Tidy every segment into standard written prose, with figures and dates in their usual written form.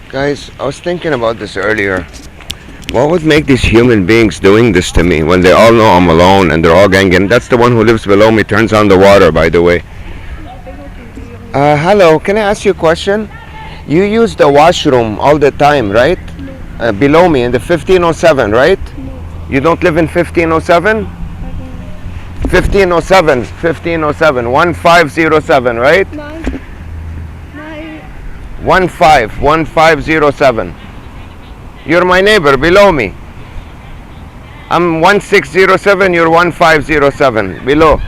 Guys, I was thinking about this earlier. What would make these human beings doing this to me when they all know I'm alone and they're all ganging? That's the one who lives below me, turns on the water, by the way. Hello, can I ask you a question? You use the washroom all the time, right? Below me in the 1507, right? You don't live in 1507? 1507, 1507, 1507, right? 1507. You're my neighbor below me. I'm 1607, you're 1507 below.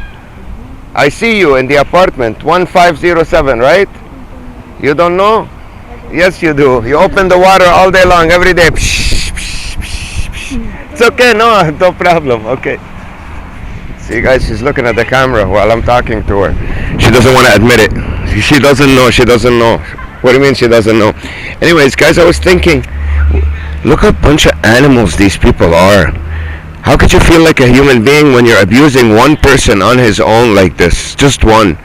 I see you in the apartment 1507, right? You don't know? Yes, you do. You open the water all day long, every day. It's okay, no problem. Okay. See, guys, she's looking at the camera while I'm talking to her. She doesn't want to admit it. She doesn't know. She doesn't know. What do you mean she doesn't know? Anyways, guys, I was thinking, look what a bunch of animals these people are. How could you feel like a human being when you're abusing one person on his own like this? Just one.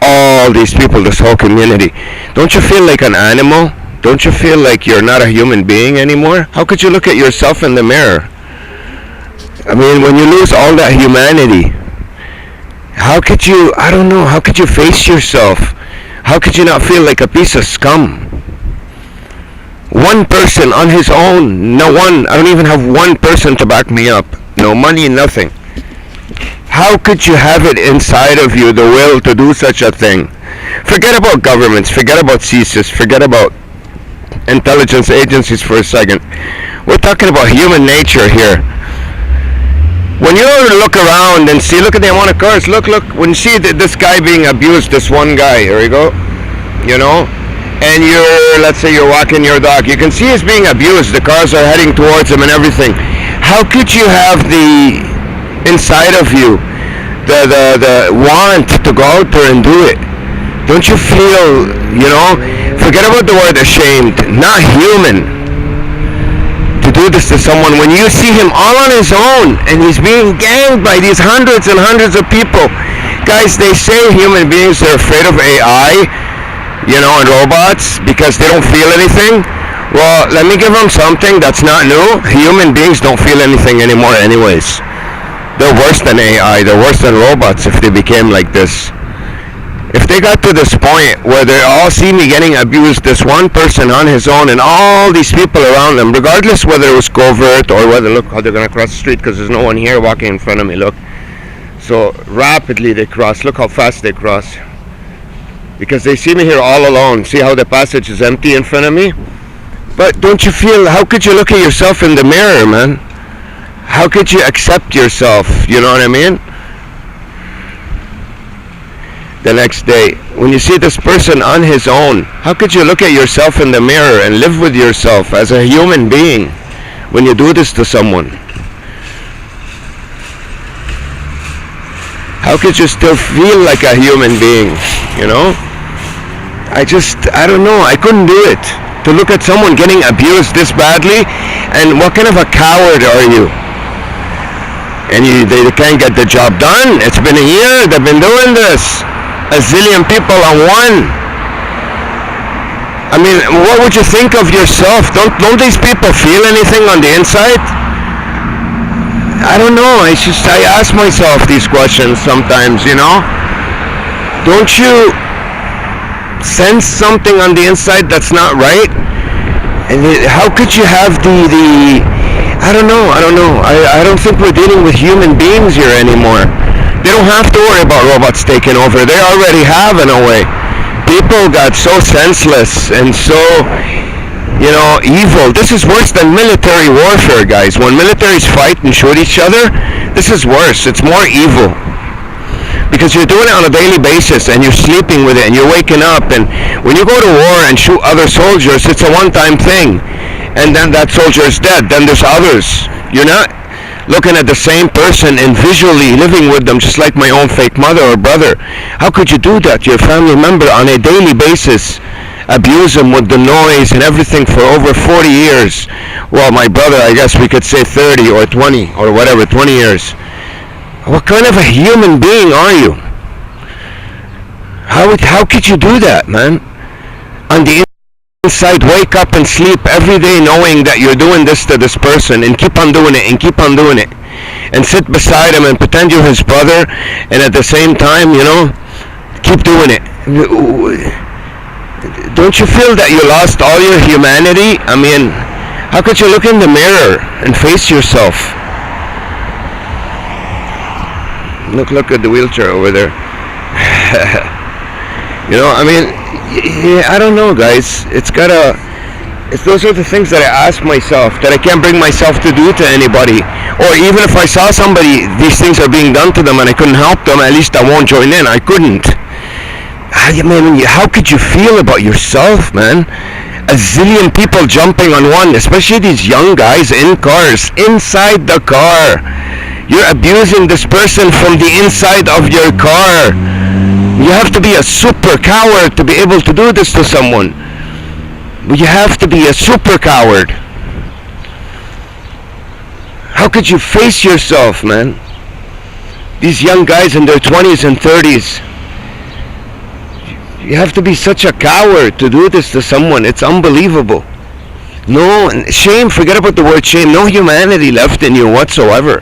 All these people, this whole community. Don't you feel like an animal? Don't you feel like you're not a human being anymore? How could you look at yourself in the mirror? I mean, when you lose all that humanity, how could you, I don't know, how could you face yourself? How could you not feel like a piece of scum? One person on his own, no one, I don't even have one person to back me up. No money, nothing. How could you have it inside of you, the will to do such a thing? Forget about governments, forget about CSIS, forget about intelligence agencies for a second. We're talking about human nature here. When you look around and see, look at the amount of cars, look, when you see this guy being abused, this one guy, here we go, you know, and let's say you're walking your dog, you can see he's being abused, the cars are heading towards him and everything. How could you have the inside of you the want to go out there and do it? Don't you feel, forget about the word ashamed, not human to do this to someone when you see him all on his own and he's being ganged by these hundreds and hundreds of people. Guys, they say human beings are afraid of AI, and robots because they don't feel anything. Well, let me give them something that's not new. Human beings don't feel anything anymore anyways. They're worse than AI. They're worse than robots if they became like this. If they got to this point where they all see me getting abused, this one person on his own and all these people around them, regardless whether it was covert or whether, look how they're going to cross the street because there's no one here walking in front of me, look. So rapidly they cross. Look how fast they cross. Because they see me here all alone. See how the passage is empty in front of me? But don't you feel, how could you look at yourself in the mirror, man? How could you accept yourself? You know what I mean? The next day, when you see this person on his own, how could you look at yourself in the mirror and live with yourself as a human being when you do this to someone? How could you still feel like a human being, I don't know, I couldn't do it. To look at someone getting abused this badly, and what kind of a coward are you? And they can't get the job done. It's been a year, they've been doing this. A zillion people on one. I mean, what would you think of yourself? Don't these people feel anything on the inside? I don't know. I ask myself these questions sometimes, Don't you sense something on the inside that's not right? And how could you have I don't know. I don't think we're dealing with human beings here anymore. They don't have to worry about robots taking over. They already have in a way. People got so senseless and so, evil. This is worse than military warfare, guys. When militaries fight and shoot each other, this is worse. It's more evil. Because you're doing it on a daily basis and you're sleeping with it and you're waking up, and when you go to war and shoot other soldiers, it's a one-time thing. And then that soldier is dead. Then there's others. You're not looking at the same person and visually living with them, just like my own fake mother or brother. How could you do that to your family member on a daily basis? Abuse them with the noise and everything for over 40 years. Well, my brother, I guess we could say 30 or 20 or whatever, 20 years. What kind of a human being are you? How could you do that, man? On the inside, wake up and sleep every day knowing that you're doing this to this person, and keep on doing it and keep on doing it, and sit beside him and pretend you're his brother, and at the same time, keep doing it. Don't you feel that you lost all your humanity? I mean, how could you look in the mirror and face yourself? Look at the wheelchair over there. I mean, I don't know, guys. Those are the things that I ask myself that I can't bring myself to do to anybody. Or even if I saw somebody, these things are being done to them and I couldn't help them, at least I won't join in. I couldn't. Man, how could you feel about yourself, man? A zillion people jumping on one, especially these young guys in cars, inside the car. You're abusing this person from the inside of your car. You have to be a super coward to be able to do this to someone. You have to be a super coward. How could you face yourself, man? These young guys in their 20s and 30s. You have to be such a coward to do this to someone. It's unbelievable. No, shame, forget about the word shame. No humanity left in you whatsoever.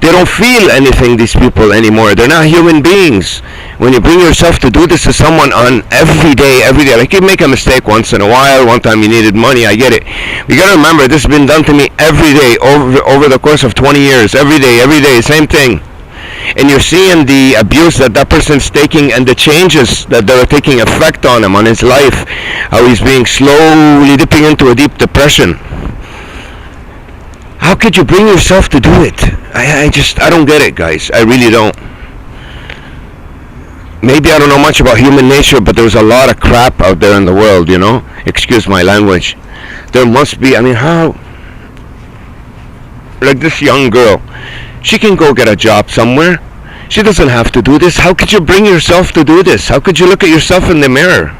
They don't feel anything, these people, anymore. They're not human beings. When you bring yourself to do this to someone on every day, like you make a mistake once in a while, one time you needed money, I get it. You gotta remember, this has been done to me every day, over the course of 20 years, every day, same thing. And you're seeing the abuse that person's taking and the changes that are taking effect on him, on his life, how he's being slowly dipping into a deep depression. How could you bring yourself to do it? I don't get it, guys. I really don't. Maybe I don't know much about human nature, but there's a lot of crap out there in the world, Excuse my language. There must be, how? Like this young girl. She can go get a job somewhere. She doesn't have to do this. How could you bring yourself to do this? How could you look at yourself in the mirror?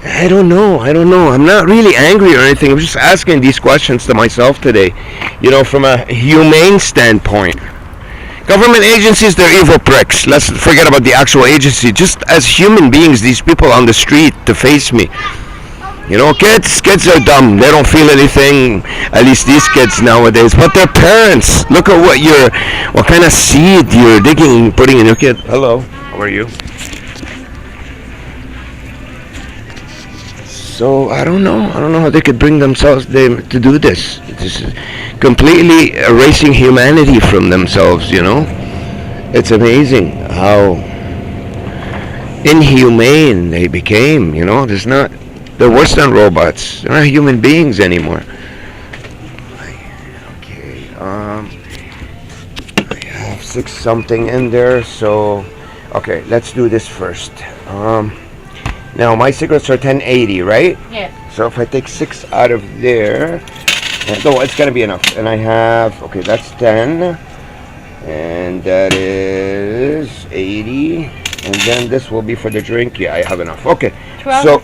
I don't know. I'm not really angry or anything. I'm just asking these questions to myself today. From a humane standpoint. Government agencies, they're evil pricks. Let's forget about the actual agency. Just as human beings, these people on the street to face me. Kids are dumb. They don't feel anything. At least these kids nowadays. But their parents, look at what kind of seed you're digging, putting in your kid. Hello, how are you? So I don't know how they could bring themselves to do this. This is completely erasing humanity from themselves. It's amazing how inhumane they became. They're worse than robots. They're not human beings anymore. Okay, I have 6 something in there. So, okay, let's do this first. Now my cigarettes are 1080, right? Yeah. So if I take 6 out of there, it's gonna be enough. And I have, okay, that's 10, and that is 80, and then this will be for the drink. Yeah, I have enough. Okay. 12. So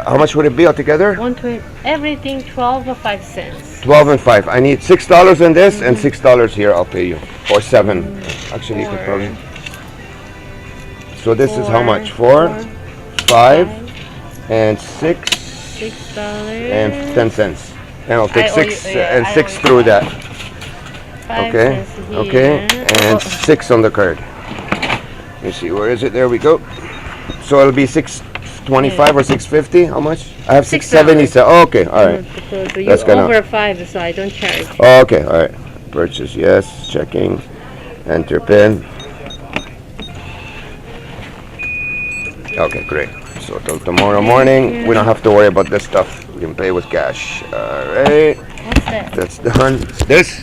how much would it be altogether? 120. Everything 12 or 5 cents. 12 and 5. I need $6 in this and $6 here. I'll pay you, or 7. Actually, you could probably. So this is how much? 4, 5, and 6, $6 and 10 cents. And I'll take 6 and I 6 owe you through that. 5 Okay. cents here. Okay. And 6 on the card. Let me see. Where is it? There we go. So it'll be 625 or 650. How much? I have 670. So okay. All right. Because you That's gonna- over 5, so I don't charge. Okay. All right. Purchase. Yes. Checking. Enter PIN. Okay. Great. So till tomorrow morning, we don't have to worry about this stuff. We can pay with cash. All right. What's that? That's done. This,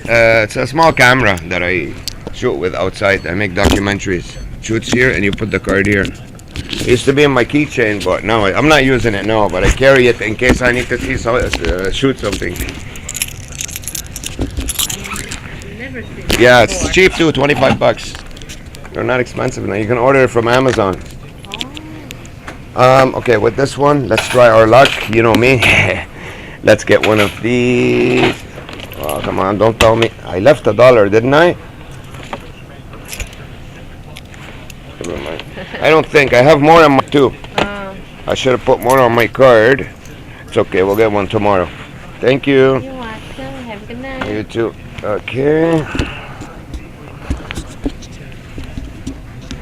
it's a small camera that I shoot with outside. I make documentaries. Shoots here, and you put the card here. It used to be in my keychain, but now I'm not using it now. But I carry it in case I need to see shoot something. I've never seen it Yeah, it's before. cheap too. $25. They're not expensive now. You can order it from Amazon. Okay, with this one, let's try our luck. You know me. Let's get one of these. Oh, come on, don't tell me. I left $1, didn't I? Never mind. I don't think. I have more on my too. Oh, I should have put more on my card. It's okay. We'll get one tomorrow. Thank you. you're welcome. Have a good night. You too. Okay.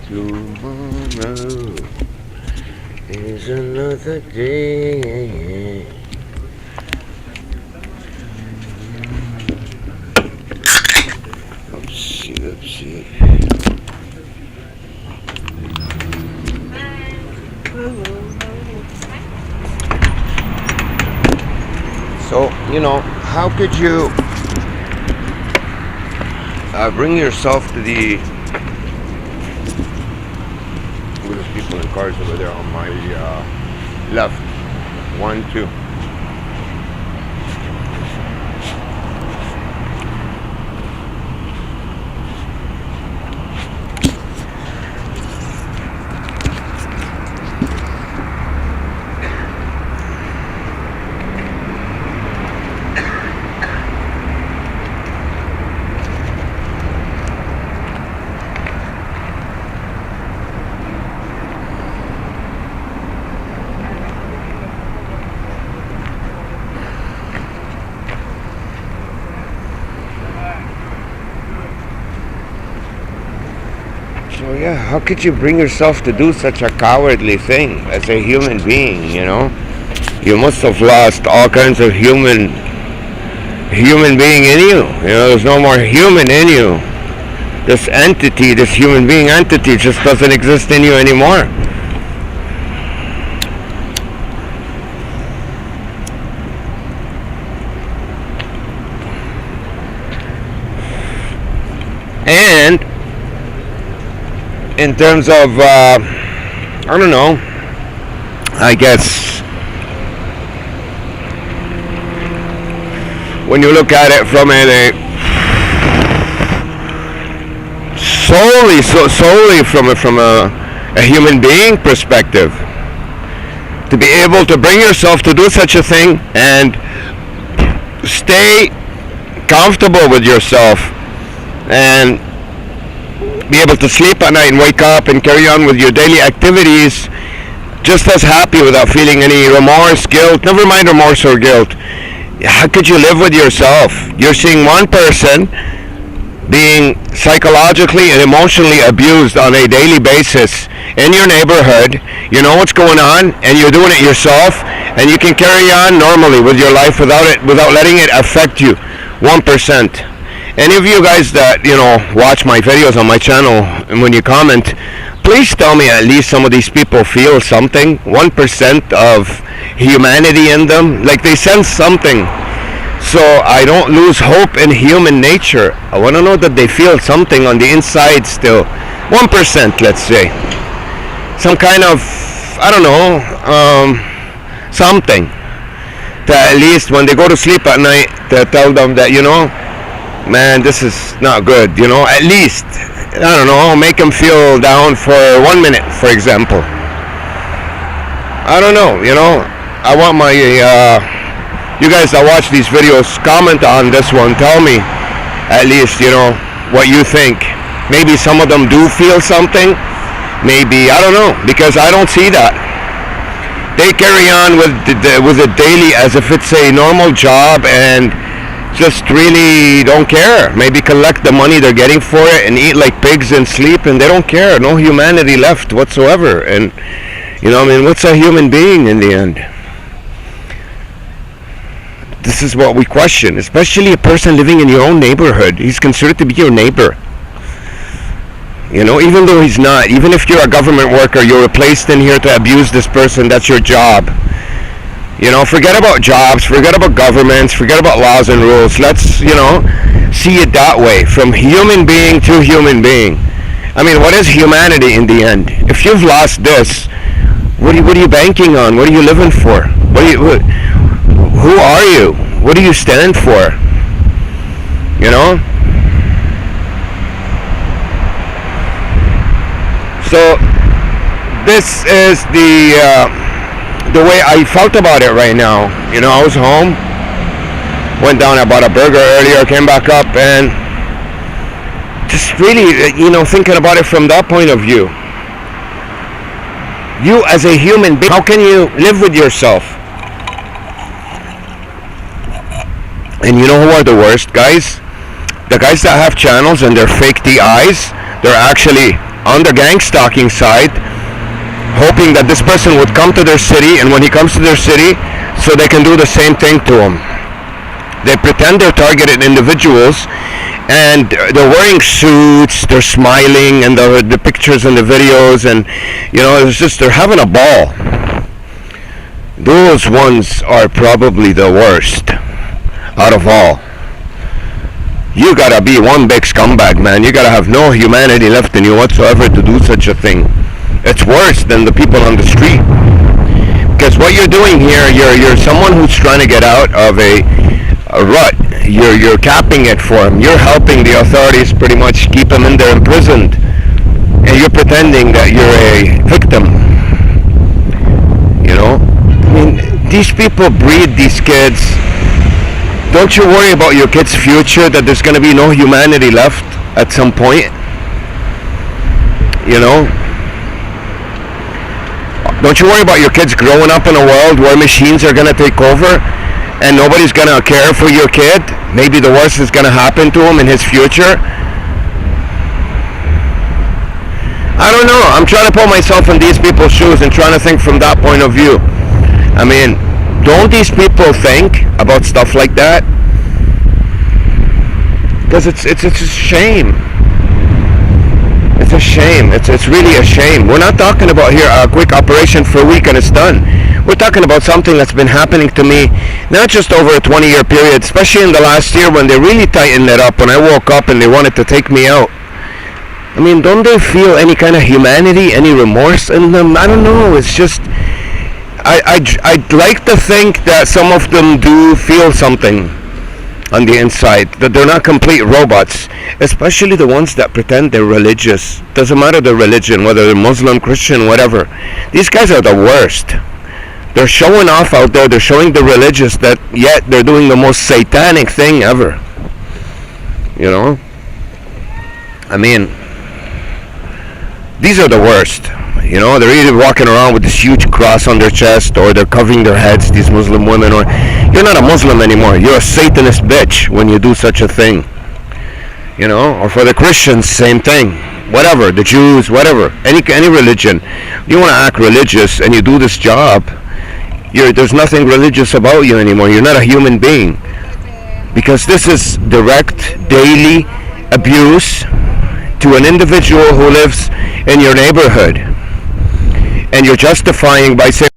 Tomorrow is another day. Let's see, let's see. So, how could you bring yourself to the... There's people in cars over there on my left. 1, 2. So yeah, how could you bring yourself to do such a cowardly thing as a human being, You must have lost all kinds of human being in you. There's no more human in you. This entity, this human being entity just doesn't exist in you anymore. And in terms of, I don't know, I guess when you look at it from a solely from a human being perspective, to be able to bring yourself to do such a thing and stay comfortable with yourself and be able to sleep at night and wake up and carry on with your daily activities just as happy without feeling any remorse, guilt, never mind remorse or guilt. How could you live with yourself? You're seeing one person being psychologically and emotionally abused on a daily basis in your neighborhood. You know what's going on, and you're doing it yourself, and you can carry on normally with your life without letting it affect you 1%. Any of you guys that watch my videos on my channel, and when you comment, please tell me at least some of these people feel something, 1% of humanity in them, like they sense something. So I don't lose hope in human nature. I want to know that they feel something on the inside still. 1%, let's say. Some kind of, I don't know, something. That at least when they go to sleep at night, to tell them that, man, this is not good, at least, I don't know, make them feel down for 1 minute, for example. I don't know, I want my, you guys that watch these videos, comment on this one, tell me, at least, what you think. Maybe some of them do feel something, maybe, I don't know, because I don't see that. They carry on with it daily as if it's a normal job and just really don't care. Maybe collect the money they're getting for it and eat like pigs and sleep, and they don't care. No humanity left whatsoever. And what's a human being in the end? This is what we question, especially a person living in your own neighborhood. He's considered to be your neighbor. Even though he's not, even if you're a government worker, you're placed in here to abuse this person, that's your job. Forget about jobs, forget about governments, forget about laws and rules. Let's, see it that way, from human being to human being. I mean, what is humanity in the end? If you've lost this, what are you banking on? What are you living for? Who are you? What do you stand for? So this is the way I felt about it right now. I was home, went down, I bought a burger earlier, came back up, and just really, thinking about it from that point of view. You as a human being, how can you live with yourself? And you know who are the worst guys? The guys that have channels and they're fake DIs, they're actually on the gang stalking side, hoping that this person would come to their city, and when he comes to their city, so they can do the same thing to him. They pretend they're targeted individuals, and they're wearing suits, they're smiling, and the pictures and the videos, and it's just they're having a ball. Those ones are probably the worst out of all. You gotta be one big scumbag, man. You gotta have no humanity left in you whatsoever to do such a thing. It's worse than the people on the street. Because what you're doing here, you're someone who's trying to get out of a rut. You're capping it for him. You're helping the authorities pretty much keep him in there imprisoned. And you're pretending that you're a victim. I mean, these people breed these kids. Don't you worry about your kid's future, that there's going to be no humanity left at some point? Don't you worry about your kids growing up in a world where machines are going to take over and nobody's going to care for your kid? Maybe the worst is going to happen to him in his future. I don't know. I'm trying to put myself in these people's shoes and trying to think from that point of view. I mean, don't these people think about stuff like that? Because it's a shame. It's a shame. It's really a shame. We're not talking about here a quick operation for a week and it's done. We're talking about something that's been happening to me not just over a 20-year period, especially in the last year when they really tightened it up, when I woke up and they wanted to take me out. I mean, don't they feel any kind of humanity, any remorse in them? I don't know. It's just, I'd like to think that some of them do feel something on the inside, that they're not complete robots, especially the ones that pretend they're religious. Doesn't matter the religion, whether they're Muslim, Christian, whatever. These guys are the worst. They're showing off out there. They're showing the religious that yet they're doing the most satanic thing ever. I mean, these are the worst. They're either walking around with this huge cross on their chest, or they're covering their heads, these Muslim women, or you're not a Muslim anymore. You're a Satanist bitch when you do such a thing. Or for the Christians, same thing. Whatever, the Jews, whatever, any religion. You want to act religious and you do this job, there's nothing religious about you anymore. You're not a human being. Because this is direct, daily abuse to an individual who lives in your neighborhood. And you're justifying by saying